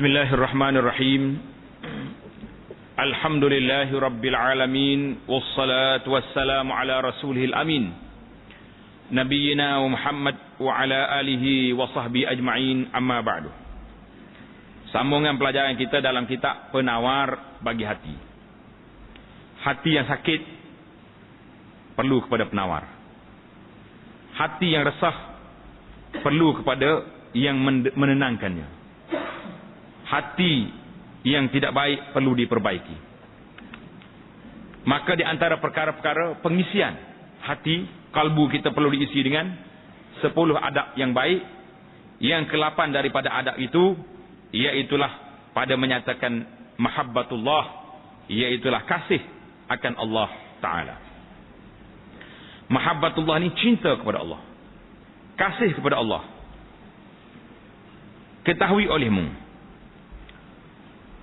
Bismillahirrahmanirrahim. Alhamdulillahi rabbil alamin, wassalatu wassalamu ala rasulihil amin, nabiyyina wa Muhammad wa ala alihi wa sahbihi ajma'in, amma ba'du. Sambungan pelajaran kita dalam kitab Penawar bagi Hati. Hati yang sakit perlu kepada penawar. Hati yang resah perlu kepada yang menenangkannya. Hati yang tidak baik perlu diperbaiki. Maka di antara perkara-perkara pengisian hati, kalbu kita perlu diisi dengan 10 adab yang baik. Yang ke-8 daripada adab itu, iaitulah pada menyatakan mahabbatullah, iaitulah kasih akan Allah Ta'ala. Mahabbatullah ni cinta kepada Allah, kasih kepada Allah. Ketahui olehmu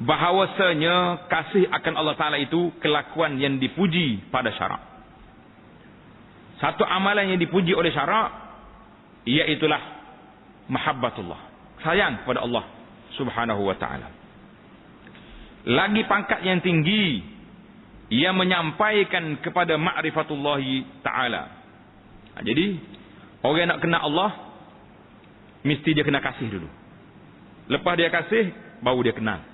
bahawasanya kasih akan Allah Ta'ala itu kelakuan yang dipuji pada syarak. Satu amalan yang dipuji oleh syarak, iaitulah mahabbatullah, sayang kepada Allah Subhanahu wa Ta'ala. Lagi pangkat yang tinggi, ia menyampaikan kepada ma'rifatullahi Ta'ala. Jadi orang nak kenal Allah, mesti dia kena kasih dulu. Lepas dia kasih, baru dia kenal.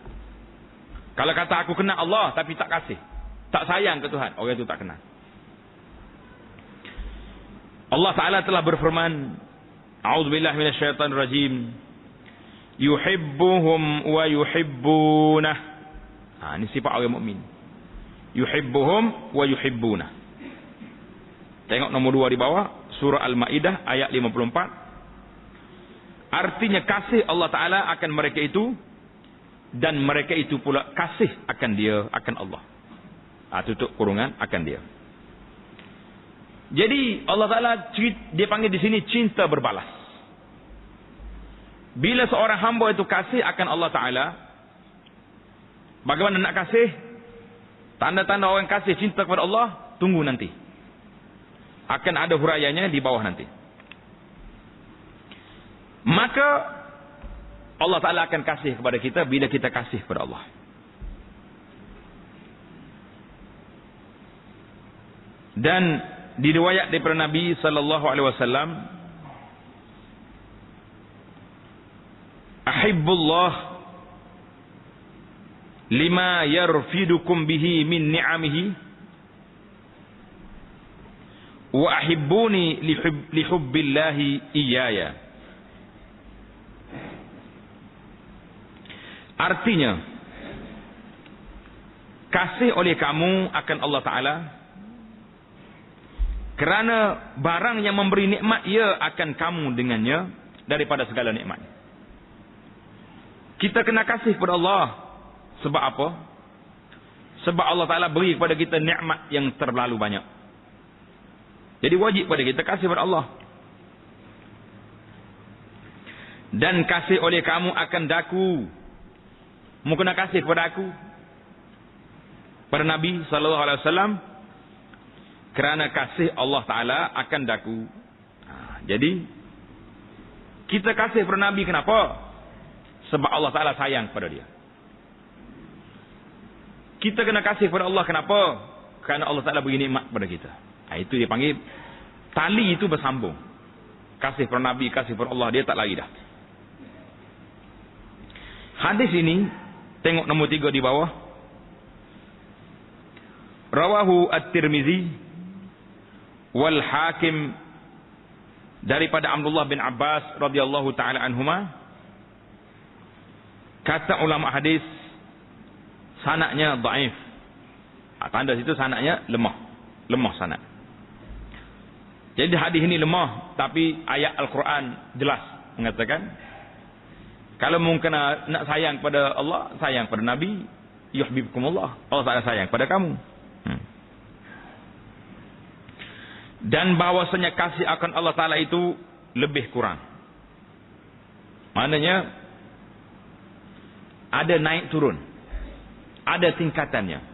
Kalau kata aku kenal Allah tapi tak kasih, tak sayang ke Tuhan, orang itu tak kenal. Allah Ta'ala telah berfirman, a'udzubillahi minasyaitanir rajim, yuhibbuhum wa yuhibbunah. Ini sifat orang mukmin. Yuhibbuhum wa yuhibbunah. Tengok nombor 2 di bawah, surah Al-Maidah ayat 54. Artinya kasih Allah Ta'ala akan mereka itu, dan mereka itu pula kasih akan dia, akan Allah. Tutup kurungan, akan dia. Jadi Allah Ta'ala dia panggil di sini cinta berbalas. Bila seorang hamba itu kasih akan Allah Ta'ala, bagaimana nak kasih? Tanda-tanda orang kasih cinta kepada Allah, tunggu nanti. Akan ada huraiannya di bawah nanti. Maka Allah Ta'ala akan kasih kepada kita bila kita kasih kepada Allah. Dan diriwayat daripada Nabi sallallahu alaihi wasallam, ahibbullah lima yarfidukum bihi min ni'amihi wa ahibbuni lihubbillahi iyaya. Artinya, kasih oleh kamu akan Allah Ta'ala kerana barang yang memberi nikmat ia akan kamu dengannya daripada segala nikmat. Kita kena kasih kepada Allah. Sebab apa? Sebab Allah Ta'ala beri kepada kita nikmat yang terlalu banyak. Jadi wajib pada kita kasih kepada Allah. Dan kasih oleh kamu akan daku. Mu kena kasih kepada aku, pada Nabi sallallahu alaihi wasallam, kerana kasih Allah Ta'ala akan daku. Jadi kita kasih kepada Nabi, kenapa? Sebab Allah Ta'ala sayang kepada dia. Kita kena kasih kepada Allah, kenapa? Kerana Allah Ta'ala beri nikmat kepada kita. Itu dia panggil tali itu bersambung. Kasih kepada Nabi, kasih kepada Allah, dia tak lari dah. Hadis ini, tengok nombor 3 di bawah. Rawahu At-Tirmizi wal Hakim daripada Abdullah bin Abbas radhiyallahu taala anhuma. Kata ulama hadis, sanadnya dhaif. Tanda situ sanadnya lemah sanad. Jadi hadis ini lemah, tapi ayat Al-Quran jelas mengatakan, kalau mungkin nak sayang pada Allah, sayang pada Nabi, yuhibbukumullah, Allah Ta'ala sayang pada kamu. Dan bahawasanya kasih akan Allah Ta'ala itu lebih kurang. Maknanya ada naik turun, ada tingkatannya.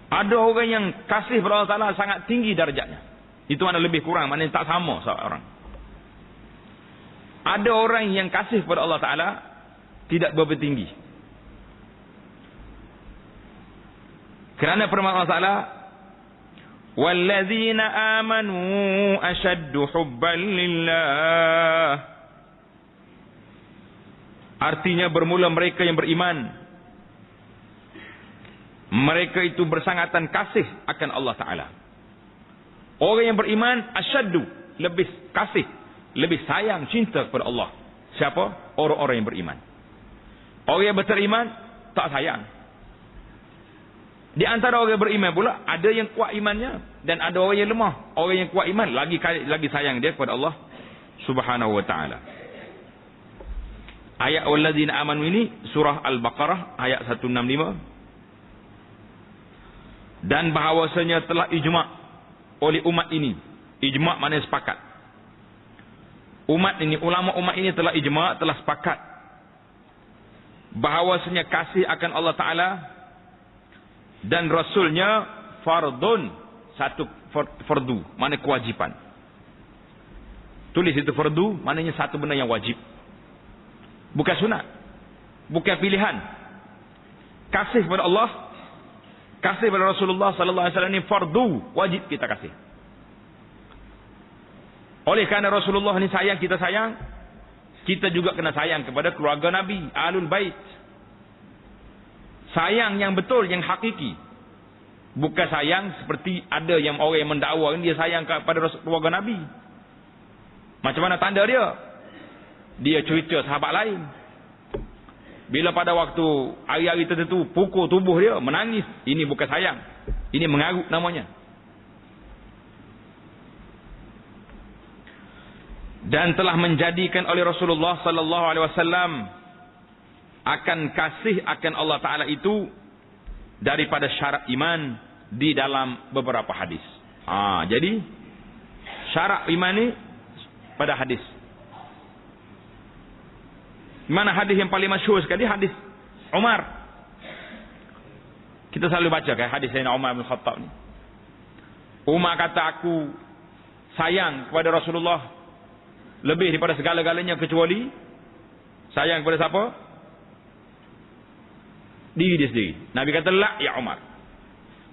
Ada orang yang kasih kepada Allah Ta'ala sangat tinggi darjatnya, itu mana lebih kurang, maknanya tak sama seorang. Ada orang yang kasih kepada Allah Ta'ala tidak berapa tinggi. Kerana firman Allah Taala, "Walladzina amanu ashaddu hubban lillah." Artinya bermula mereka yang beriman, mereka itu bersangatan kasih akan Allah Ta'ala. Orang yang beriman asyaddu, lebih kasih, lebih sayang, cinta kepada Allah. Siapa? Orang-orang yang beriman. Orang yang beriman tak sayang. Di antara orang yang beriman pula ada yang kuat imannya dan ada orang yang lemah. Orang yang kuat iman lagi sayang dia kepada Allah Subhanahu wa taala. Ayat walladzina amanu ini surah Al-Baqarah ayat 165. Dan bahawasanya telah ijma' oleh umat ini. Ijma' maknanya sepakat. Umat ini, ulama umat ini telah ijma', telah sepakat bahawasanya kasih akan Allah Ta'ala dan Rasulnya fardun, satu fardu, maknanya kewajipan. Tulis itu fardu, maknanya satu benda yang wajib. Bukan sunat, bukan pilihan. Kasih kepada Allah, kasih kepada Rasulullah sallallahu alaihi wasallam ini fardu, wajib kita kasih. Oleh kerana Rasulullah ini sayang, kita juga kena sayang kepada keluarga Nabi, Ahlul Bait. Sayang yang betul, yang hakiki. Bukan sayang seperti ada yang orang yang mendakwa dia sayang kepada keluarga Nabi. Macam mana tanda dia? Dia cerita sahabat lain. Bila pada waktu hari-hari tertentu pukul tubuh dia, menangis. Ini bukan sayang. Ini mengarut namanya. Dan telah menjadikan oleh Rasulullah sallallahu alaihi wasallam akan kasih akan Allah Ta'ala itu daripada syarat iman di dalam beberapa hadis. Jadi syarat iman ini pada hadis. Mana hadis yang paling masyhur sekali? Hadis Umar. Kita selalu baca kan hadis Sayyidina Umar bin Khattab ni. Umar kata, aku sayang kepada Rasulullah lebih daripada segala-galanya kecuali sayang kepada siapa? Diri dia sendiri. Nabi kata, la ya Umar.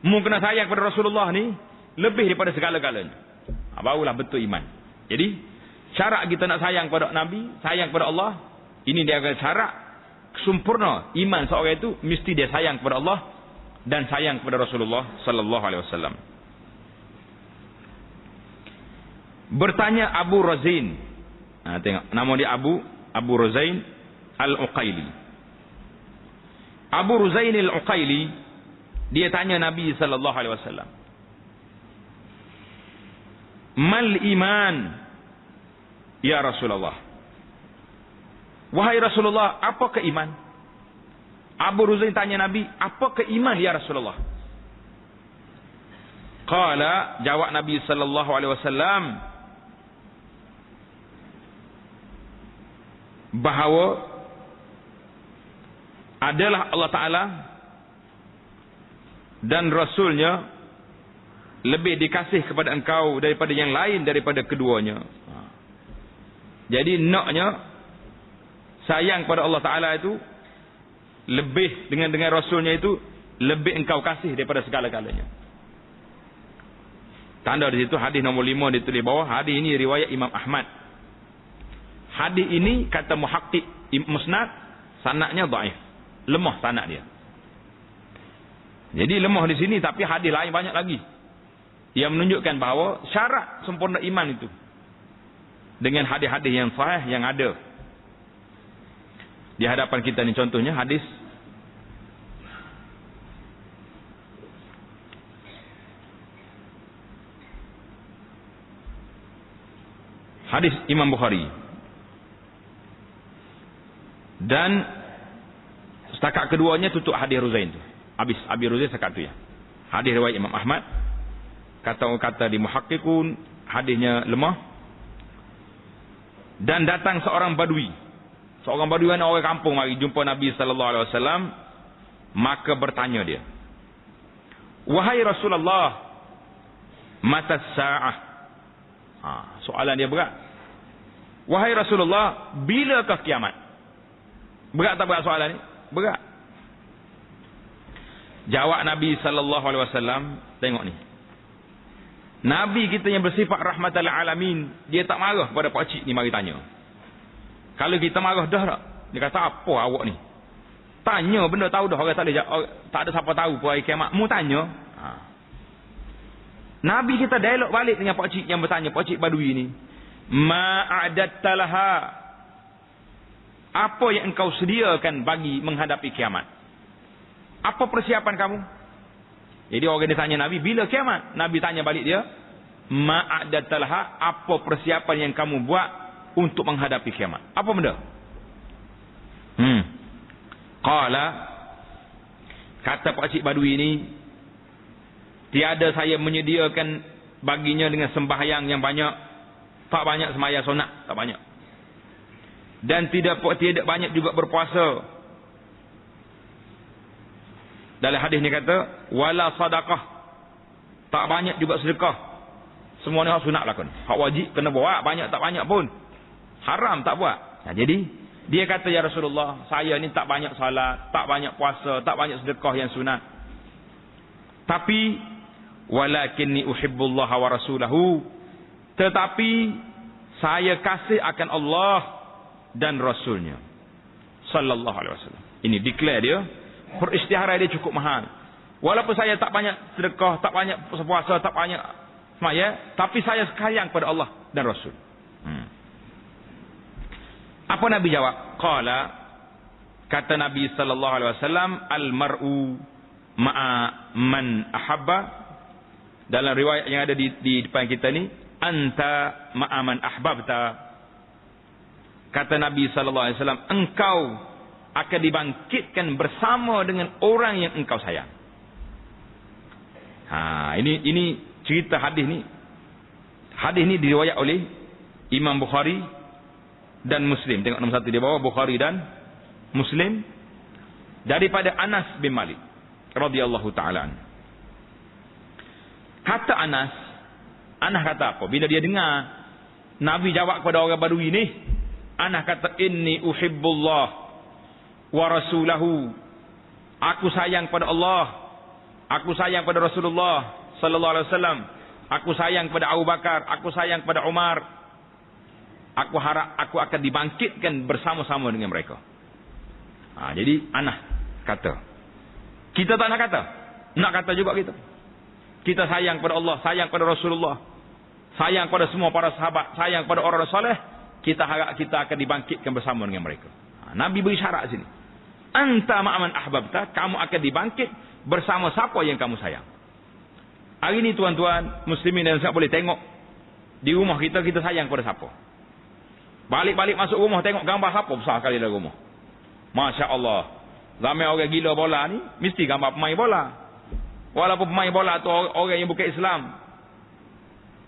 Mu kena sayang kepada Rasulullah ni lebih daripada segala-galanya. Barulah betul iman. Jadi syarat kita nak sayang kepada Nabi, sayang kepada Allah, ini dia akan syarat sempurna iman seorang itu, mesti dia sayang kepada Allah dan sayang kepada Rasulullah sallallahu alaihi wasallam. Bertanya Abu Razain. Tengok nama dia Abu Razain Al-Uqaili. Abu Razain Al-Uqaili dia tanya Nabi sallallahu alaihi wasallam, "Mal iman ya Rasulullah?" Wahai Rasulullah, apa keiman? Abu Razain tanya Nabi, apa keiman ya Rasulullah? Qala, jawab Nabi sallallahu alaihi wasallam, bahawa adalah Allah Ta'ala dan Rasulnya lebih dikasih kepada engkau daripada yang lain daripada keduanya. Jadi naknya sayang kepada Allah Ta'ala itu lebih dengan Rasulnya itu lebih engkau kasih daripada segala-galanya. Tanda di situ hadis nombor 5 ditulis bawah. Hadis ini riwayat Imam Ahmad. Hadis ini kata muhaqqiq musnad, sanadnya dhaif, lemah sanad dia. Jadi lemah di sini, tapi hadis lain banyak lagi yang menunjukkan bahawa syarat sempurna iman itu dengan hadis-hadis yang sahih yang ada di hadapan kita ni. Contohnya hadis Imam Bukhari. Dan setakat keduanya tutup hadis Razain tu. Habis Abi Razain setakat tu ya. Hadis riwayat Imam Ahmad. Kata di muhaqqiqun hadisnya lemah. Dan datang seorang badui. Seorang badui mana orang kampung mari jumpa Nabi sallallahu alaihi wasallam, maka bertanya dia, "Wahai Rasulullah, mata sa'ah?" Soalan dia berat. Wahai Rasulullah, bilakah kiamat? Berat tak berat soalan ni? Berat. Jawab Nabi sallallahu alaihi wasallam, tengok ni. Nabi kita yang bersifat rahmatan lil alamin, dia tak marah pada pak cik ni mari tanya. Kalau kita marah dah tak? Dia kata apa awak ni? Tanya benda tahu dah, orang tak ada, tak ada siapa tahu pun hari kiamat. Mu tanya. Nabi kita dialog balik dengan pak cik yang bertanya, pak cik Badui ni. Ma'adatta laha. Apa yang engkau sediakan bagi menghadapi kiamat? Apa persiapan kamu? Jadi orang dia tanya Nabi, bila kiamat? Nabi tanya balik dia, ma'adatta laha, apa persiapan yang kamu buat untuk menghadapi kiamat? Apa benda? Qala, kata pak cik Badui ni, tiada saya menyediakan baginya dengan sembahyang yang banyak. Tak banyak sembahyang sunat, tak banyak. Dan tidak banyak juga berpuasa. Dalam hadis ni kata, wala sadaqah. Tak banyak juga sedekah. Semua ni hak sunat lakon. Hak wajib kena buat, banyak tak banyak pun. Haram tak buat. Nah, jadi dia kata, ya Rasulullah, saya ni tak banyak salat, tak banyak puasa, tak banyak sedekah yang sunat. Tapi walakinni uhibbullaha wa rasulahu, tetapi saya kasih akan Allah dan Rasulnya sallallahu alaihi wasallam. Ini declare dia, peristiharan dia cukup mahal. Walaupun saya tak banyak sedekah, tak banyak puasa, tak banyak semaya, tapi saya sayang pada Allah dan Rasul. Apa Nabi jawab? Qala, kata Nabi sallallahu alaihi wasallam, al mar'u ma'a man ahabba. Dalam riwayat yang ada di depan kita ni, anta ma'a man ahbabta. Kata Nabi sallallahu alaihi wasallam, engkau akan dibangkitkan bersama dengan orang yang engkau sayang. Ini cerita hadis ni. Hadis ni diriwayat oleh Imam Bukhari dan Muslim. Tengok nombor 1 di bawah, Bukhari dan Muslim, daripada Anas bin Malik radhiyallahu ta'ala. Kata Anas kata apa? Bila dia dengar Nabi jawab kepada orang Badui ni, Anas kata, inni uhibbullah wa rasulahu. Aku sayang pada Allah, aku sayang pada Rasulullah sallallahu alaihi wasallam, aku sayang pada Abu Bakar, aku sayang pada Umar. Aku harap aku akan dibangkitkan bersama-sama dengan mereka. Jadi Anas kata. Kita tak nak kata. Nak kata juga kita. Kita sayang pada Allah, sayang pada Rasulullah, sayang pada semua para sahabat, sayang pada orang soleh. Kita harap kita akan dibangkitkan bersama dengan mereka. Nabi beri syarat sini. Anta ma'aman ahbabta, kamu akan dibangkit bersama siapa yang kamu sayang. Hari ini tuan-tuan muslimin dan muslimat boleh tengok di rumah kita sayang pada siapa. Balik-balik masuk rumah tengok gambar siapa besar kali dalam rumah. Masya Allah. Ramai orang gila bola ni mesti gambar pemain bola. Walaupun pemain bola tu orang yang bukan Islam,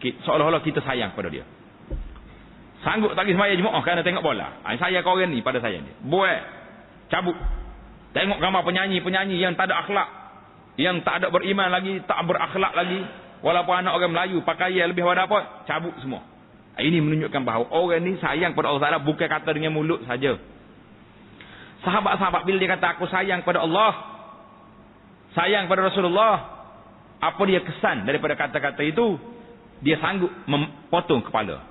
seolah-olah kita sayang pada dia. Sanggup tak pergi sembahyang Jumaat kerana tengok bola. Saya kau orang ni pada saya ni. Buat cabut. Tengok gambar penyanyi-penyanyi yang tak ada akhlak, yang tak ada beriman lagi, tak berakhlak lagi. Walaupun anak orang Melayu pakaian lebih pada apa, cabut semua. Ini menunjukkan bahawa orang ni sayang pada Allah Taala, bukan kata dengan mulut saja. Sahabat-sahabat bila dia kata aku sayang pada Allah, sayang pada Rasulullah, apa dia kesan daripada kata-kata itu? Dia sanggup memotong kepala.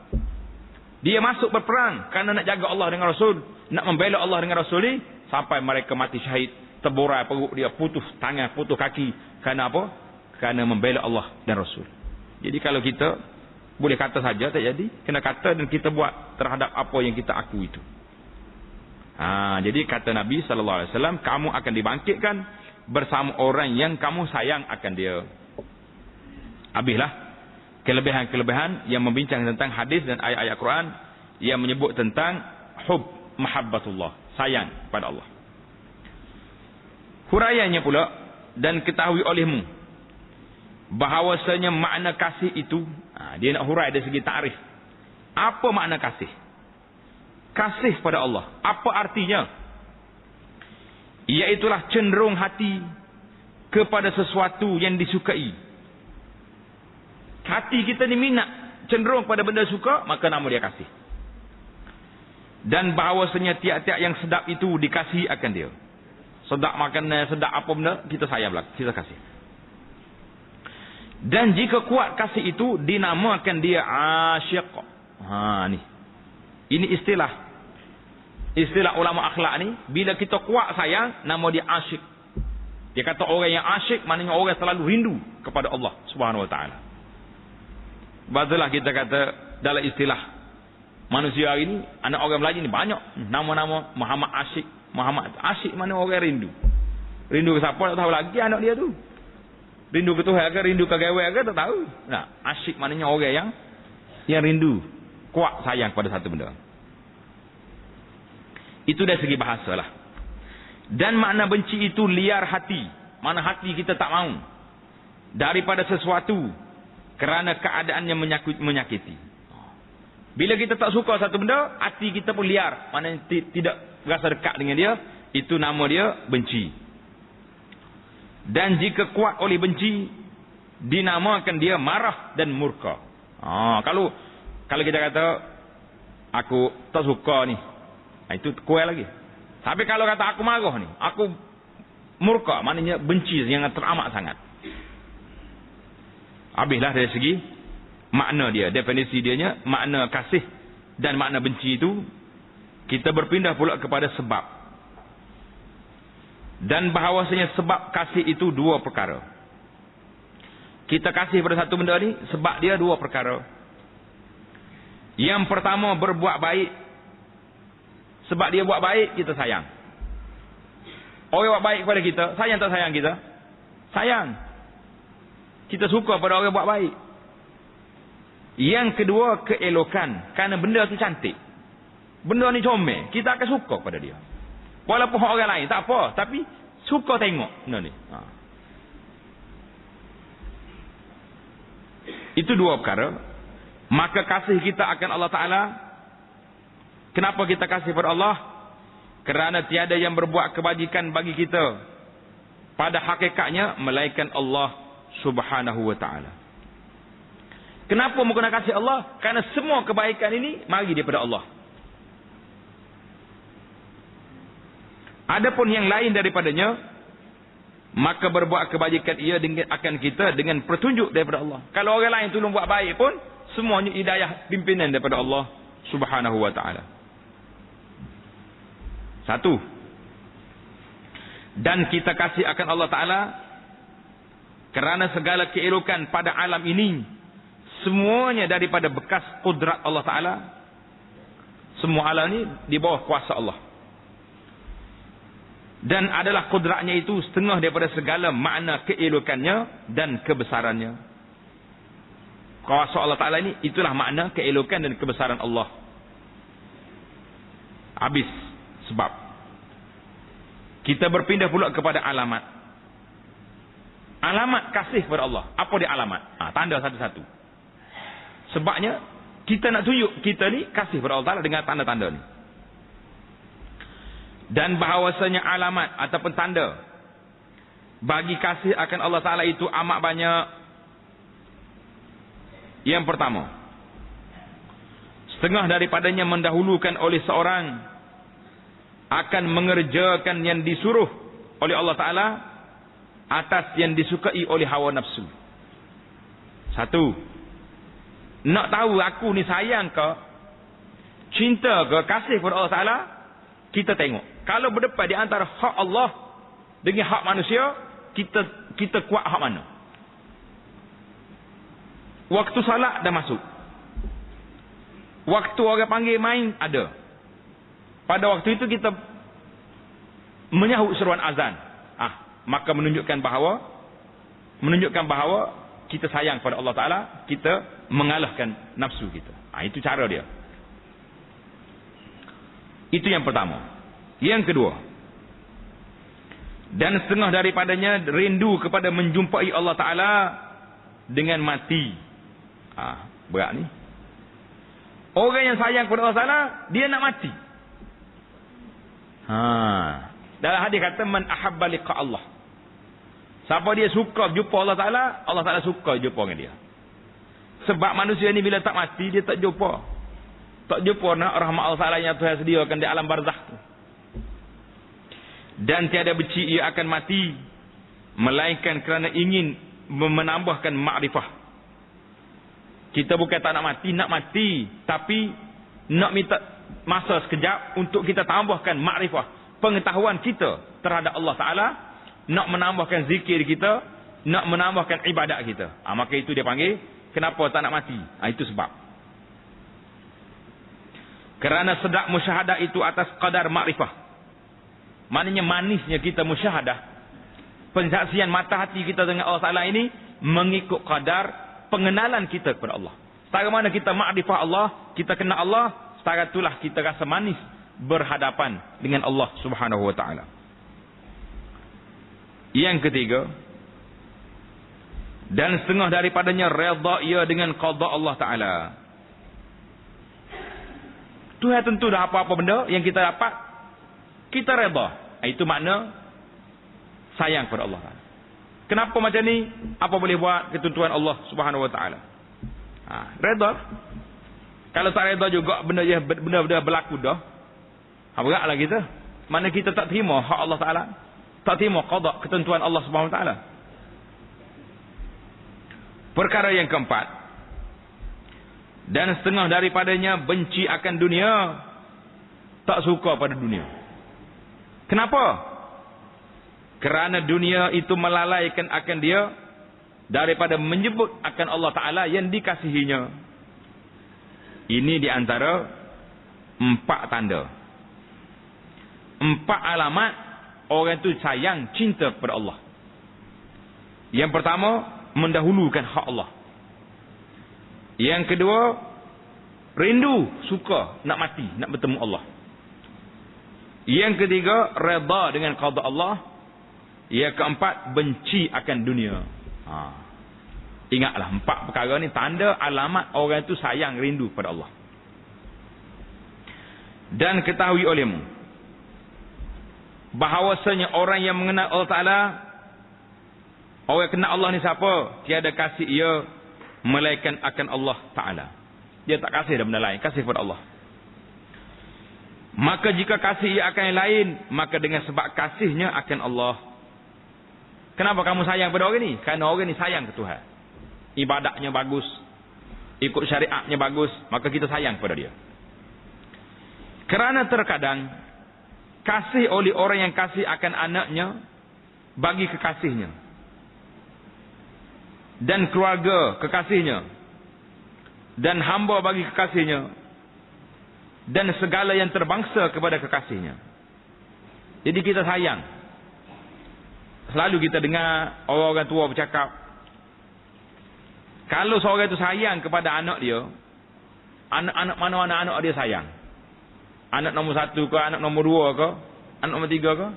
Dia masuk berperang kerana nak jaga Allah dengan Rasul, nak membela Allah dengan Rasul ni, sampai mereka mati syahid, terburai perut dia, putus tangan, putus kaki. Kerana apa? Kerana membela Allah dan Rasul. Jadi kalau kita boleh kata saja tak jadi, kena kata dan kita buat terhadap apa yang kita aku itu. Jadi kata Nabi sallallahu alaihi wasallam, kamu akan dibangkitkan bersama orang yang kamu sayang akan dia. Habislah kelebihan-kelebihan yang membincang tentang hadis dan ayat-ayat Quran yang menyebut tentang hub mahabbatullah, sayang pada Allah. Huraiannya pula, dan ketahui olehmu bahawasanya makna kasih itu, dia nak hurai dari segi ta'rif. Apa makna kasih? Kasih pada Allah, apa artinya? Iaitulah cenderung hati kepada sesuatu yang disukai. Hati kita ni minat, cenderung pada benda suka, maka nama dia kasih. Dan bahawasanya tiap-tiap yang sedap itu dikasihi akan dia. Sedap makanan, sedap apa benda, kita sayang belakang, kita kasih. Dan jika kuat kasih itu, dinamakan dia asyik. Ni. Ini istilah ulama akhlak ni. Bila kita kuat sayang, nama dia asyik. Dia kata orang yang asyik, maknanya orang selalu rindu kepada Allah Subhanahu Wa Taala. Bazulah kita kata dalam istilah manusia hari ini, anak orang Melayu ni banyak nama-nama Muhammad Asyik. Muhammad Asyik mana orang rindu. Rindu ke siapa tak tahu lagi anak dia tu. Rindu ke Tuhan ke, rindu ke gawe ke tak tahu. Nah, asyik maknanya orang yang rindu, kuat sayang pada satu benda. Itu dari segi bahasa lah. Dan makna benci itu liar hati. Mana hati kita tak mau daripada sesuatu kerana keadaannya menyakiti. Bila kita tak suka satu benda, hati kita pun liar. Maknanya tidak rasa dekat dengan dia. Itu nama dia benci. Dan jika kuat oleh benci, dinamakan dia marah dan murka. Kalau kita kata aku tak suka ni, itu kuat lagi. Tapi kalau kata aku marah ni, aku murka, maknanya benci yang teramat sangat. Habislah dari segi makna dia, definisi dianya, makna kasih dan makna benci itu. Kita berpindah pula kepada sebab. Dan bahawasanya sebab kasih itu dua perkara. Kita kasih pada satu benda ni, sebab dia dua perkara. Yang pertama, berbuat baik. Sebab dia buat baik, kita sayang. Orang buat baik kepada kita, sayang tak sayang kita? Sayang. Kita suka pada orang buat baik. Yang kedua, keelokan. Kerana benda tu cantik. Benda ni comel, kita akan suka pada dia. Walaupun orang lain tak apa, tapi suka tengok benda ni. Itu dua perkara. Maka kasih kita akan Allah Ta'ala. Kenapa kita kasih pada Allah? Kerana tiada yang berbuat kebajikan bagi kita pada hakikatnya melainkan Allah Subhanahu Wa Ta'ala. Kenapa menggunakan kasih Allah? Kerana semua kebaikan ini mari daripada Allah. Adapun yang lain daripadanya, maka berbuat kebajikan ia akan kita dengan petunjuk daripada Allah. Kalau orang lain tolong buat baik pun, semuanya hidayah pimpinan daripada Allah Subhanahu Wa Ta'ala. Satu. Dan kita kasih akan Allah Ta'ala kerana segala keelokan pada alam ini, semuanya daripada bekas kudrat Allah Ta'ala. Semua alam ini di bawah kuasa Allah. Dan adalah kudratnya itu setengah daripada segala makna keelokannya dan kebesarannya. Kuasa Allah Ta'ala ini, itulah makna keelokan dan kebesaran Allah. Habis sebab. Kita berpindah pula kepada alamat. Alamat kasih kepada Allah. Apa dia alamat? Tanda satu-satu. Sebabnya, kita nak tunjuk kita ni kasih kepada Allah Ta'ala dengan tanda-tanda ni. Dan bahawasanya alamat ataupun tanda bagi kasih akan Allah Ta'ala itu amat banyak. Yang pertama, setengah daripadanya mendahulukan oleh seorang akan mengerjakan yang disuruh oleh Allah Ta'ala atas yang disukai oleh hawa nafsu. Satu, nak tahu aku ni sayang ke, cinta ke, kasih kepada Allah Ta'ala, kita tengok. Kalau berdepan di antara hak Allah dengan hak manusia, kita kuat hak mana? Waktu salat dah masuk. Waktu orang panggil main ada. Pada waktu itu kita menyahut seruan azan. Maka menunjukkan bahawa kita sayang pada Allah Ta'ala, kita mengalahkan nafsu kita. Itu cara dia. Itu yang pertama. Yang kedua, dan setengah daripadanya rindu kepada menjumpai Allah Ta'ala dengan mati. Berat ni. Orang yang sayang kepada Allah Ta'ala, dia nak mati. Dalam hadis kata, man ahabba liqa Allah. Siapa dia suka jumpa Allah Ta'ala, Allah Ta'ala suka jumpa dengan dia. Sebab manusia ni bila tak mati, dia tak jumpa. Tak jumpa nak rahmat Allah Ta'ala yang Tuhan sediakan di alam barzakh tu. Dan tiada beci ia akan mati, melainkan kerana ingin menambahkan makrifah. Kita bukan tak nak mati, tapi nak minta masa sekejap untuk kita tambahkan makrifah, pengetahuan kita terhadap Allah Ta'ala, nak menambahkan zikir kita, nak menambahkan ibadat kita. Maka itu dia panggil, kenapa tak nak mati? Itu sebab. Kerana sedap musyahadah itu atas qadar makrifah. Maknanya manisnya kita musyahadah, pensaksian mata hati kita dengan Allah Ta'ala ini mengikut qadar pengenalan kita kepada Allah. Setara mana kita makrifah Allah, kita kenal Allah, setara itulah kita rasa manis berhadapan dengan Allah Subhanahu wa Ta'ala. Yang ketiga, dan setengah daripadanya redha ia dengan qada Allah Ta'ala. Tuhan tentu dah apa-apa benda yang kita dapat, kita redha. Itu makna sayang kepada Allah Ta'ala. Kenapa macam ni? Apa boleh buat? Ketentuan Allah Subhanahu wa Ta'ala. Redha. Kalau tak redha juga benda-benda berlaku dah, beratlah kita. Mana kita tak terima hak Allah Ta'ala, tak terima qada ketentuan Allah Subhanahu wa Ta'ala. Perkara yang keempat, dan setengah daripadanya benci akan dunia, tak suka pada dunia. Kenapa? Kerana dunia itu melalaikan akan dia daripada menyebut akan Allah Ta'ala yang dikasihinya. Ini di antara 4 tanda, 4 alamat orang itu sayang, cinta kepada Allah. Yang pertama, mendahulukan hak Allah. Yang kedua, rindu, suka, nak mati, nak bertemu Allah. Yang ketiga, redha dengan qada Allah. Yang keempat, benci akan dunia. Ingatlah 4 perkara ni tanda alamat orang itu sayang, rindu pada Allah. Dan ketahui olehmu bahawasanya orang yang mengenal Allah Ta'ala, orang yang kenal Allah ni siapa? Tiada kasih ia melainkan akan Allah Ta'ala. Dia tak kasih dah benda lain, kasih kepada Allah. Maka jika kasih ia akan yang lain, maka dengan sebab kasihnya akan Allah. Kenapa kamu sayang pada orang ni? Kerana orang ni sayang ke Tuhan, ibadatnya bagus, ikut syariatnya bagus, maka kita sayang kepada dia. Kerana terkadang kasih oleh orang yang kasih akan anaknya bagi kekasihnya, dan keluarga kekasihnya, dan hamba bagi kekasihnya, dan segala yang terbangsa kepada kekasihnya. Jadi kita sayang. Selalu kita dengar orang-orang tua bercakap, kalau seorang itu sayang kepada anak dia, anak-anak mana anak dia sayang? Anak nombor 1 ke, anak nombor 2 ke, anak nombor 3 ke?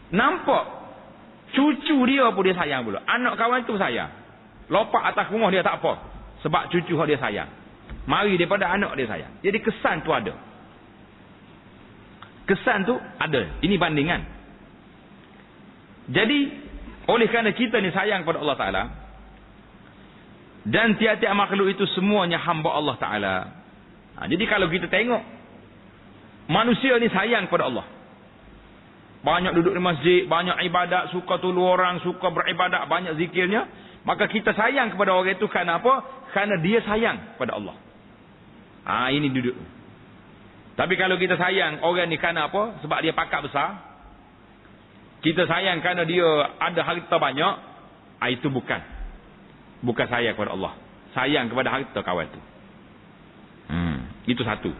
Nampak cucu dia pun dia sayang pula. Anak kawan tu sayang. Lopak atas rumah dia tak apa, sebab cucu dia sayang. Mari daripada anak dia sayang. Jadi kesan tu ada. Kesan tu ada. Ini bandingan. Jadi oleh kerana kita ni sayang kepada Allah Ta'ala, dan tiap-tiap makhluk itu semuanya hamba Allah Ta'ala. Jadi kalau kita tengok manusia ni sayang kepada Allah, banyak duduk di masjid, banyak ibadat, suka tolong orang, suka beribadat, banyak zikirnya, maka kita sayang kepada orang itu kerana apa? Kerana dia sayang kepada Allah. Ini duduk. Tapi kalau kita sayang orang ni kerana apa? Sebab dia pakak besar, kita sayang kerana dia ada harta banyak, itu bukan sayang kepada Allah. Sayang kepada harta kawan itu. Itu satu.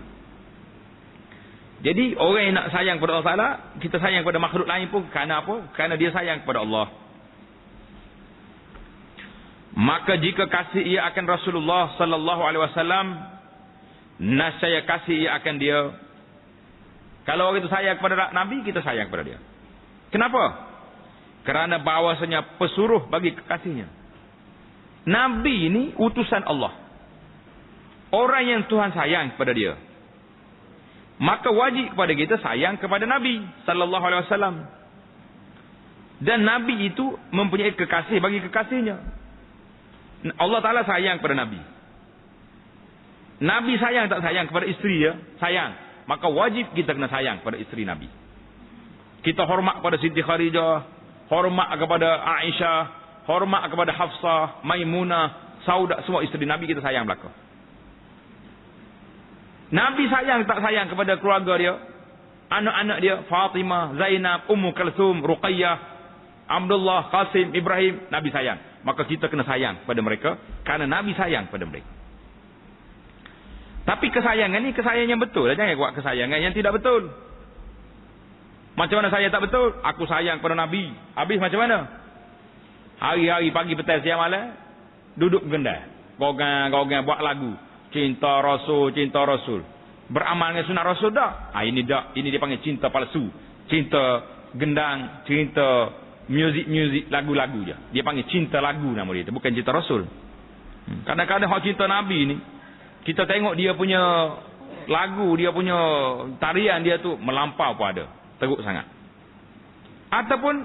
Jadi orang yang nak sayang kepada Allah Ta'ala, kita sayang kepada makhluk lain pun kerana apa? Kerana dia sayang kepada Allah. Maka jika kasih ia akan Rasulullah sallallahu alaihi wasallam, nascaya kasih ia akan dia. Kalau orang itu sayang kepada Nabi, kita sayang kepada dia. Kenapa? Kerana bahawasanya pesuruh bagi kekasihnya. Nabi ini utusan Allah, orang yang Tuhan sayang kepada dia, maka wajib kepada kita sayang kepada Nabi sallallahu alaihi wasallam. Dan Nabi itu mempunyai kekasih bagi kekasihnya. Allah Ta'ala sayang kepada Nabi. Nabi sayang tak sayang kepada isteri dia? Sayang. Maka wajib kita kena sayang kepada isteri Nabi. Kita hormat kepada Siti Khadijah, hormat kepada Aisyah, hormat kepada Hafsah, Maimunah, Saudah, semua isteri Nabi kita sayang belaka. Nabi sayang tak sayang kepada keluarga dia? Anak-anak dia, Fatimah, Zainab, Ummu Kalsum, Ruqayyah, Abdullah, Qasim, Ibrahim, Nabi sayang. Maka kita kena sayang pada mereka kerana Nabi sayang pada mereka. Tapi kesayangan ni kesayangan yang betul. Jangan buat kesayangan yang tidak betul. Macam mana saya tak betul? Aku sayang pada Nabi. Habis macam mana? Hari-hari pagi, petang, siang, malam duduk gendai. Gogang buat lagu. Cinta Rasul, cinta Rasul. Beramal dengan sunnah Rasul tak? Ini tak. Ini dia panggil cinta palsu. Cinta gendang, cinta muzik, lagu-lagu je. Dia panggil cinta lagu nama dia. Bukan cinta Rasul. Kadang-kadang hak cinta Nabi ni, kita tengok dia punya lagu, dia punya tarian dia tu melampau pun ada. Teruk sangat. Ataupun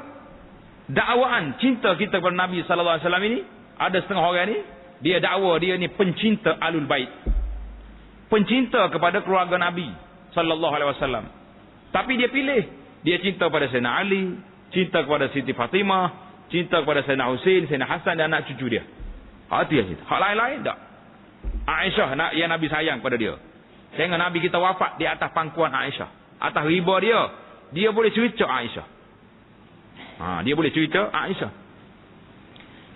dakwaan cinta kita kepada Nabi sallallahu alaihi wasallam ini, ada setengah orang ni dia dakwa dia ni pencinta Ahlul Bait. Pencinta kepada keluarga Nabi sallallahu alaihi wasallam. Tapi dia pilih, dia cinta kepada Sayyidina Ali, cinta kepada Siti Fatimah, cinta kepada Sayyidina Husain, Sayyidina Hasan dan anak cucu dia. Hak tu dia. Hak lain-lain tak. Aisyah yang Nabi sayang pada dia. Tengok Nabi kita wafat di atas pangkuan Aisyah. Atas riba dia boleh cerita Aisyah. Dia boleh cerita Aisyah.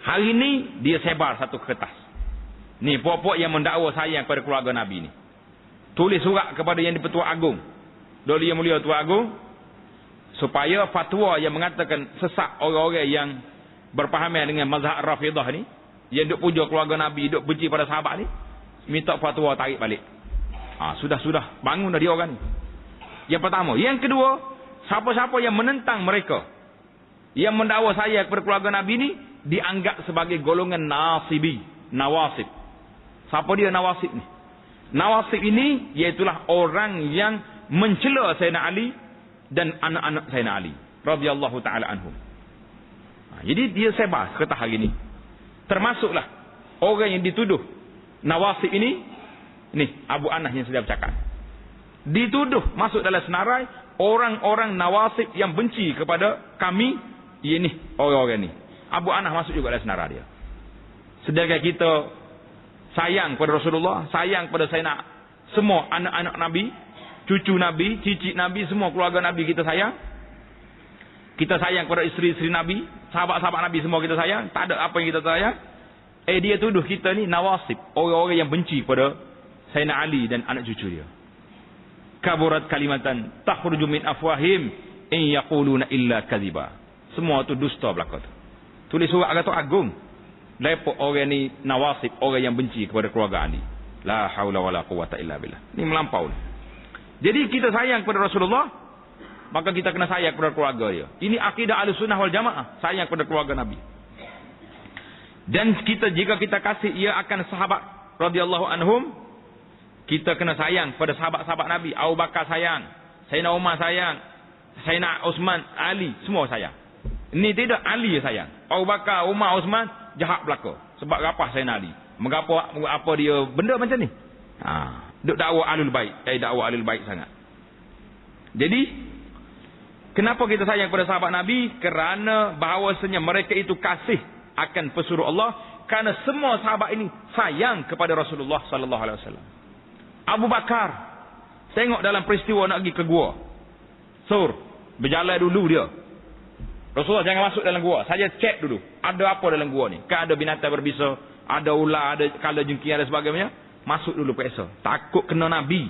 Hari ni dia sebar satu kertas. Ni puak-puak yang mendakwa sayang kepada keluarga Nabi ni. Tulis surat kepada yang di-Pertua Agong, Duli Yang Mulia Tuan Agong, supaya fatwa yang mengatakan sesak orang-orang yang berpahaman dengan mazhab Rafidah ni, yang duk puja keluarga Nabi, duk benci pada sahabat ni, minta fatwa tarik balik. Sudah bangun dah dia orang ni. Yang pertama. Yang kedua, siapa-siapa yang menentang mereka, yang mendakwa saya kepada keluarga Nabi ni, dianggap sebagai golongan nasibi, nawasib. Siapa dia nawasib ni? Nawasib ini iaitulah orang yang mencela Sayyidina Ali dan anak-anak Sayyidina Ali radhiyallahu taala anhum. Jadi dia sebar kertas hari ni. Termasuklah orang yang dituduh nawasib ini, Abu Anas yang sudah bercakap. Dituduh masuk dalam senarai orang-orang nawasib yang benci kepada kami, ini orang-orang ni. Abu Anas masuk juga dalam senarai dia. Sedangkan kita sayang kepada Rasulullah, sayang kepada Sayyidina, semua anak-anak Nabi, cucu Nabi, cicit Nabi, semua keluarga Nabi kita sayang. Kita sayang kepada isteri-isteri Nabi, sahabat-sahabat Nabi semua kita sayang. Tak ada apa yang kita sayang. Dia tuduh kita ni nawasib, orang-orang yang benci kepada Sayyidina Ali dan anak cucu dia. Kaburat kalimatan takhruju min afwahim in yaquluna illa kadhiba. Semua tu dusta belaka tu. Tulis surat kata Agung. Lepok orang ni nawasib, orang yang benci kepada keluarga Ali. La haula wala quwata illa billah. Ni melampau. Jadi kita sayang kepada Rasulullah, maka kita kena sayang kepada keluarga dia. Ini akidah Ahlussunnah wal Jamaah, sayang kepada keluarga Nabi. Dan kita, jika kita kasih ia akan sahabat radhiyallahu anhum, kita kena sayang pada sahabat-sahabat Nabi. Abu Bakar sayang, Sayyidina Umar sayang, Sayyidina Uthman, Ali, semua sayang. Ini tidak Ali yang sayang. Abu Bakar, Umar, Uthman jahat belaka. Sebab rapah Sayyidina Ali. Mengapa apa dia benda macam ni? Duk dakwa Ahlul Bait, dakwa Ahlul Bait sangat. Jadi kenapa kita sayang pada sahabat Nabi? Kerana bahawasanya mereka itu kasih akan pesuruh Allah, kerana semua sahabat ini sayang kepada Rasulullah sallallahu alaihi wasallam. Abu Bakar tengok dalam peristiwa nak pergi ke gua Sur, berjalan dulu dia. Rasulullah jangan masuk dalam gua, saja cek dulu ada apa dalam gua ni. Kan ada binatang berbisa, ada ular, ada kalajengking, ada sebagainya. Masuk dulu periksa, takut kena Nabi.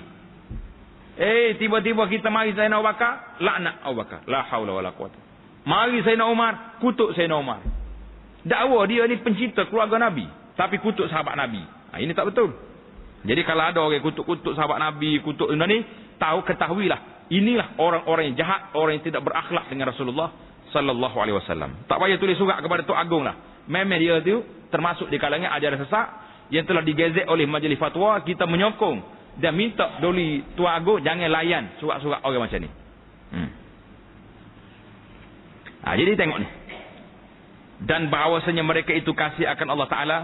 Tiba-tiba kita mari Sayyidina Abu Bakar, laknat Abu Bakar, la haula wala quwata. Mari Sayyidina Umar, kutuk Sayyidina Umar. Dakwa dia ni pencinta keluarga Nabi, tapi kutuk sahabat Nabi. Ini tak betul. Jadi kalau ada orang kutuk-kutuk sahabat Nabi, kutuk ni, ketahuilah, inilah orang-orang yang jahat, orang yang tidak berakhlak dengan Rasulullah sallallahu alaihi wasallam. Tak payah tulis surat kepada Tok Agong lah. Memang dia tu termasuk di kalangan ajaran sesat yang telah digezet oleh majlis fatwa. Kita menyokong dan minta doli Tuan Agong jangan layan surat-surat orang macam ni. Jadi tengok ni. Dan bahawasanya mereka itu kasih akan Allah Ta'ala,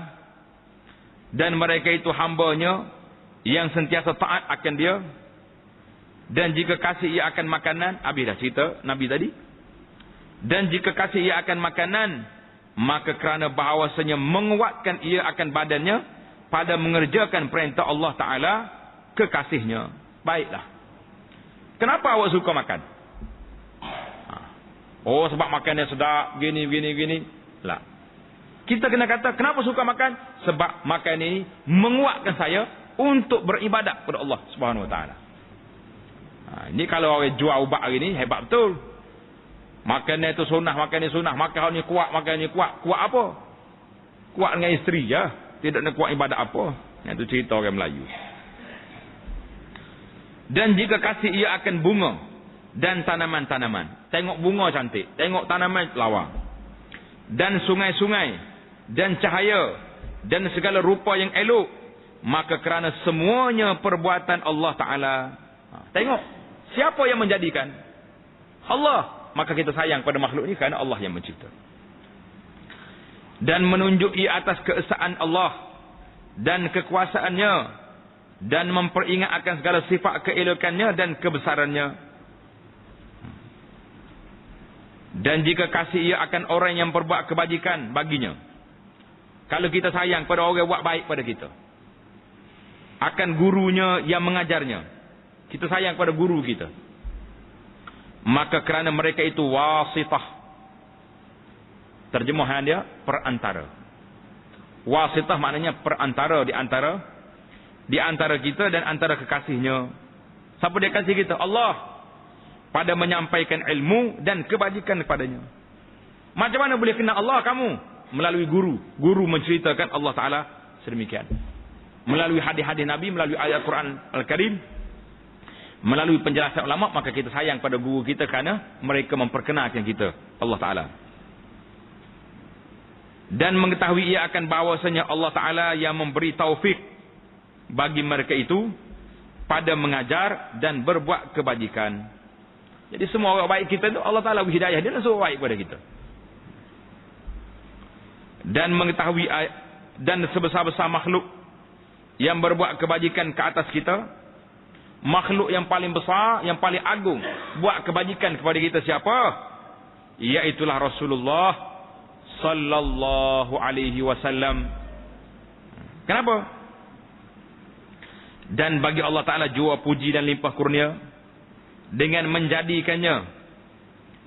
dan mereka itu hambanya yang sentiasa taat akan dia, dan jika kasih ia akan makanan, habis dah cerita Nabi tadi. Dan jika kasih ia akan makanan, maka kerana bahawasanya menguatkan ia akan badannya pada mengerjakan perintah Allah Ta'ala kekasihnya. Baiklah. Kenapa awak suka makan? Oh, sebab makannya sedap, gini. Lah. Kita kena kata, kenapa suka makan? Sebab makan ini menguatkan saya untuk beribadat kepada Allah Subhanahu Wa Ta'ala. Ini kalau orang jual ubat hari ni, hebat betul. Makannya itu sunnah, makan ni kuat. Kuat apa? Kuat dengan isteri ya. Tidak nak kuat ibadat apa. Itu cerita orang Melayu. Dan jika kasih ia akan bunga dan tanaman-tanaman. Tengok bunga cantik, tengok tanaman lawa. Dan sungai-sungai dan cahaya dan segala rupa yang elok, maka kerana semuanya perbuatan Allah Ta'ala. Tengok, siapa yang menjadikan? Allah. Maka kita sayang pada makhluk ini kerana Allah yang mencipta. Dan menunjuk ia atas keesaan Allah dan kekuasaannya, dan memperingat akan segala sifat keelokannya dan kebesarannya. Dan jika kasih ia akan orang yang berbuat kebajikan baginya. Kalau kita sayang pada orang yang buat baik pada kita, akan gurunya yang mengajarnya, kita sayang pada guru kita, maka kerana mereka itu wasitah. Terjemahan dia perantara. Wasitah maknanya perantara di antara kita dan antara kekasihnya. Siapa dia kasih kita? Allah. Pada menyampaikan ilmu dan kebajikan kepadanya. Macam mana boleh kenal Allah kamu? Melalui guru. Guru menceritakan Allah Ta'ala sedemikian. Melalui hadis-hadis Nabi, melalui ayat Quran Al-Karim, melalui penjelasan ulama, maka kita sayang pada guru kita kerana mereka memperkenalkan kita Allah Ta'ala. Dan mengetahui ia akan bahawasanya Allah Ta'ala yang memberi taufik bagi mereka itu pada mengajar dan berbuat kebajikan. Jadi semua orang baik kita itu Allah Ta'ala hidayah, dia langsung baik kepada kita. Dan mengetahui dan sebesar-besar makhluk yang berbuat kebajikan ke atas kita, makhluk yang paling besar, yang paling agung buat kebajikan kepada kita siapa? Iaitulah Rasulullah sallallahu alaihi wasallam. Kenapa? Dan bagi Allah Ta'ala jua puji dan limpah kurnia dengan menjadikannya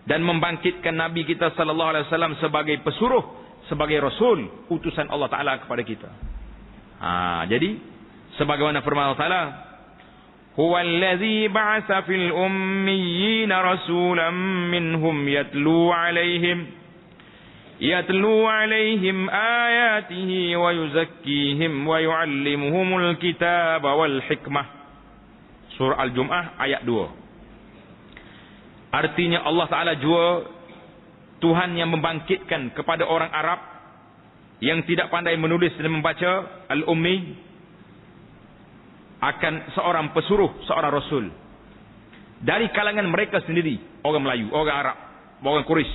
dan membangkitkan Nabi kita sallallahu alaihi wasallam sebagai pesuruh, sebagai Rasul, utusan Allah Ta'ala kepada kita. Jadi sebagaimana firman Allah Ta'ala, huwa allazi ba'atha fil ummiyina rasulan minhum yatlu alaihim ayatihi wa yuzakkihim wa yuallimuhumul kitaba wal hikmah. Surah Al-Jum'ah ayat 2. Artinya Allah Ta'ala jua Tuhan yang membangkitkan kepada orang Arab yang tidak pandai menulis dan membaca, al-ummi, akan seorang pesuruh, seorang Rasul dari kalangan mereka sendiri, orang Melayu, orang Arab, orang Quraisy.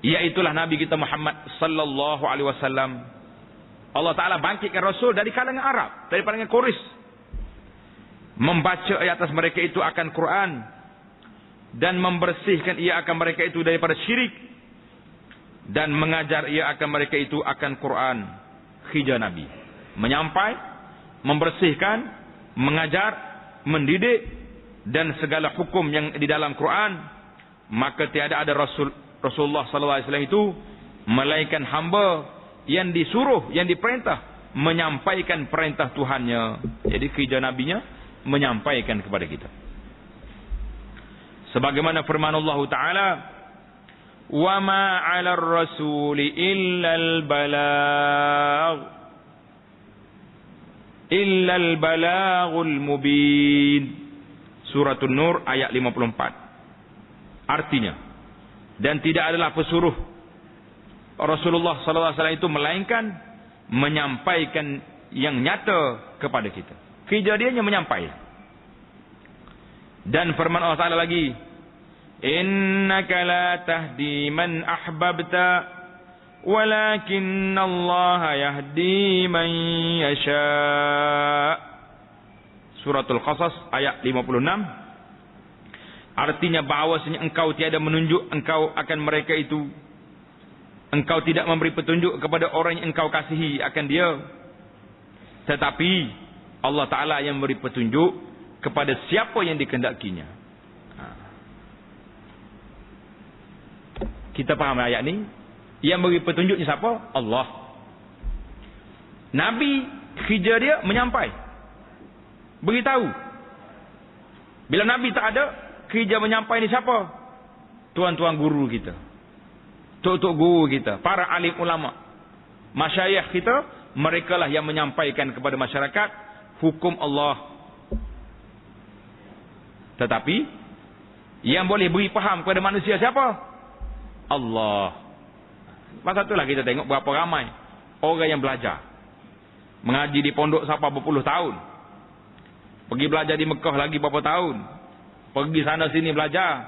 Iaitulah Nabi kita Muhammad sallallahu alaihi wasallam. Allah Ta'ala bangkitkan Rasul dari kalangan Arab, dari kalangan Quraisy, membaca ayat atas mereka itu akan Quran dan membersihkan ia akan mereka itu daripada syirik, dan mengajar ia akan mereka itu akan Quran. Khija Nabi menyampai, membersihkan, mengajar, mendidik, dan segala hukum yang di dalam Quran. Maka tiada ada Rasulullah sallallahu alaihi wasallam itu melainkan hamba yang disuruh, yang diperintah menyampaikan perintah Tuhannya. Jadi kerja nabinya menyampaikan kepada kita. Sebagaimana firman Allah Ta'ala, wa ma 'alar rasuli illal balaghul mubin. Suratul Nur ayat 54. Artinya, dan tidak adalah pesuruh Rasulullah sallallahu alaihi wasallam itu melainkan menyampaikan yang nyata kepada kita. Kejadiannya menyampaikan. Dan firman Allah Ta'ala lagi, innaka la tahdi man ahbabta Walakinallaha yahdi man yasha. Suratul Qasas ayat 56. Artinya bahawasanya engkau tiada menunjuk engkau akan mereka itu. Engkau tidak memberi petunjuk kepada orang yang engkau kasihi akan dia. Tetapi Allah Ta'ala yang memberi petunjuk kepada siapa yang dikehendakinya. Kita faham ayat ni? Yang beri petunjuknya siapa? Allah. Nabi kerja dia menyampai, beritahu. Bila Nabi tak ada, kerja menyampai ni siapa? Tuan-tuan guru kita, tok-tok guru kita, para alim ulama, masyayikh kita. Mereka lah yang menyampaikan kepada masyarakat hukum Allah. Tetapi yang boleh beri faham kepada manusia siapa? Allah. Masa itulah kita tengok berapa ramai orang yang belajar, mengaji di pondok sampai berpuluh tahun, pergi belajar di Mekah lagi berapa tahun, pergi sana sini belajar,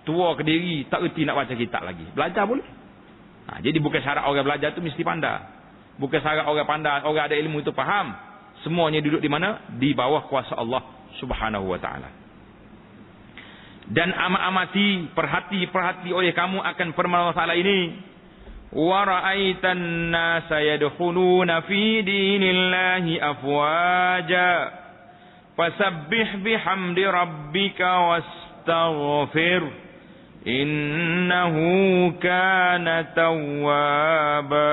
tua ke diri tak erti nak baca kitab lagi. Belajar boleh. Jadi bukan syarat orang belajar tu mesti pandai. Bukan syarat orang pandai, orang ada ilmu itu faham. Semuanya duduk di mana? Di bawah kuasa Allah Subhanahu wa taala. Dan amat-amati, perhati oleh kamu akan firman Allah Taala ini. Wa ra'aitan nasa yadkhuluna fi dinillahi afwaja. Fasabbih bihamdi rabbika wastaghfir. Innahu kana tawwaba.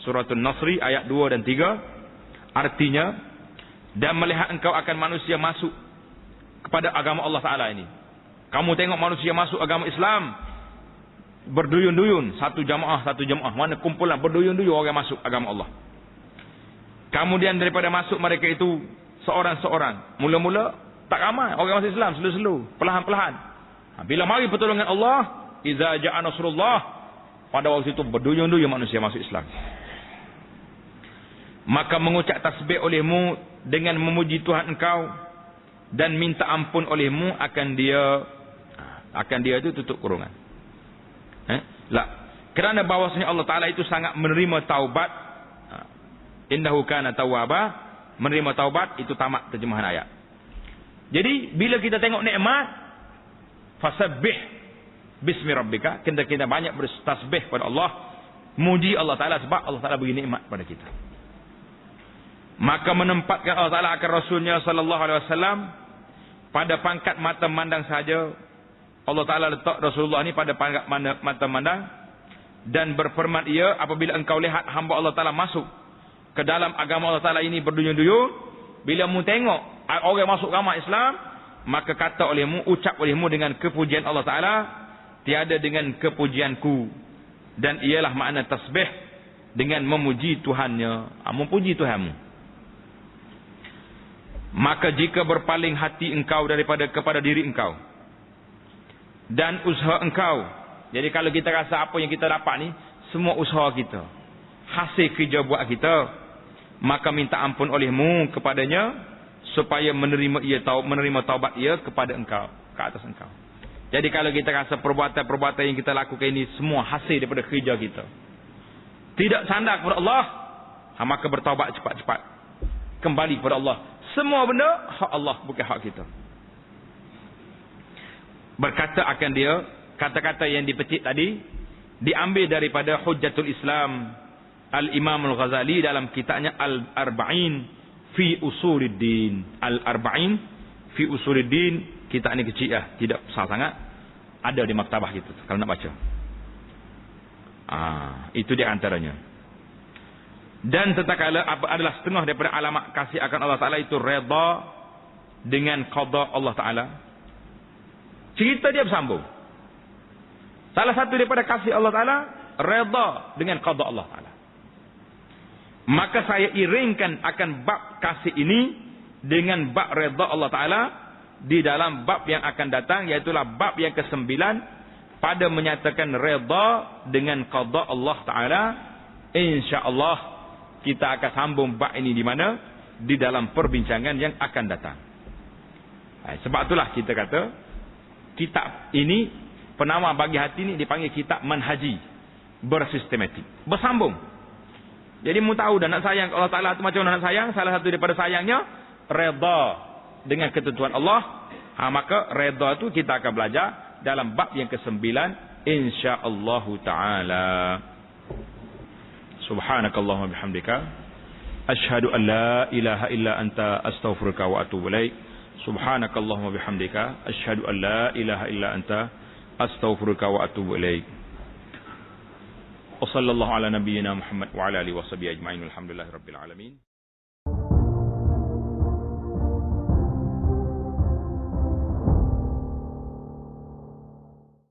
Suratul Nasri ayat 2 dan 3. Artinya, dan melihat engkau akan manusia masuk kepada agama Allah Ta'ala ini. Kamu tengok manusia masuk agama Islam berduyun-duyun, satu jamaah, mana kumpulan berduyun-duyun orang masuk agama Allah. Kemudian daripada masuk mereka itu seorang-seorang. Mula-mula tak ramai orang masuk Islam, selu-selu, perlahan-perlahan. Bila mari pertolongan Allah, iza ja'a nasrullah, pada waktu itu berduyun-duyun manusia masuk Islam. Maka mengucap tasbih olehmu dengan memuji Tuhan engkau dan minta ampun olehmu akan dia itu tutup kurungan. Kerana bahawasanya Allah Ta'ala itu sangat menerima taubat. Innahu kana tawwaba. Menerima taubat, itu tamat terjemahan ayat. Jadi bila kita tengok nikmat, fasabbih bismi rabbika, kita banyak bertasbih pada Allah, muji Allah Ta'ala sebab Allah Ta'ala beri nikmat pada kita. Maka menempatkan Allah Ta'ala akan Rasulnya sallallahu alaihi wasallam pada pangkat mata mandang saja. Allah Ta'ala letak Rasulullah ni pada pangkat mata mandang dan berfirman ia, apabila engkau lihat hamba Allah Ta'ala masuk ke dalam agama Allah Ta'ala ini berduyun-duyun, bila mu tengok orang masuk agama Islam, maka kata olehmu, ucap olehmu dengan kepujian Allah Ta'ala, tiada dengan kepujianku. Dan ialah makna tasbih dengan memuji Tuhannya, memuji Tuhanmu. Maka jika berpaling hati engkau kepada diri engkau dan usaha engkau, jadi kalau kita rasa apa yang kita dapat ni semua usaha kita, hasil kerja buat kita, maka minta ampun olehmu kepadanya supaya menerima taubat ia kepada engkau, ke atas engkau. Jadi kalau kita rasa perbuatan-perbuatan yang kita lakukan ini semua hasil daripada kerja kita, tidak sandar kepada Allah, maka bertaubat cepat-cepat, kembali kepada Allah. Semua benda hak Allah, bukan hak kita. Berkata akan dia, kata-kata yang dipetik tadi diambil daripada Hujjatul Islam Al-Imam Al-Ghazali dalam kitabnya Al-Arba'in fi Usuluddin. Al-Arba'in fi Usuluddin. Kitab ni kecil lah, tidak besar sangat. Ada di maktabah kita kalau nak baca. Itu di antaranya. Dan tatkala adalah setengah daripada alamat kasih akan Allah Ta'ala itu redha dengan qada Allah Ta'ala. Cerita dia bersambung. Salah satu daripada kasih Allah Ta'ala, redha dengan qada Allah Ta'ala. Maka saya iringkan akan bab kasih ini dengan bab redha Allah Ta'ala di dalam bab yang akan datang, iaitulah bab yang ke-9 pada menyatakan redha dengan qada Allah Ta'ala. InsyaAllah kita akan sambung bab ini di mana? Di dalam perbincangan yang akan datang. Sebab itulah kita kata kitab ini, penama bagi hati ini dipanggil kitab manhaji. bersistematik, bersambung. Jadi mu tahu dan nak sayang Allah Taala itu macam mana nak sayang, salah satu daripada sayangnya redha dengan ketentuan Allah. Maka redha itu kita akan belajar dalam bab yang ke-9 insyaallah taala. Subhanakallahumma bihamdika asyhadu an la ilaha illa anta astaghfiruka wa atubu ilaik. Subhanakallahumma bihamdika asyhadu an la ilaha illa anta astaghfiruka wa atubu ilaik. Wa sallallahu ala nabiyyina Muhammad wa ala alihi wa sahbihi ajma'in. Alhamdulillahirabbil alamin.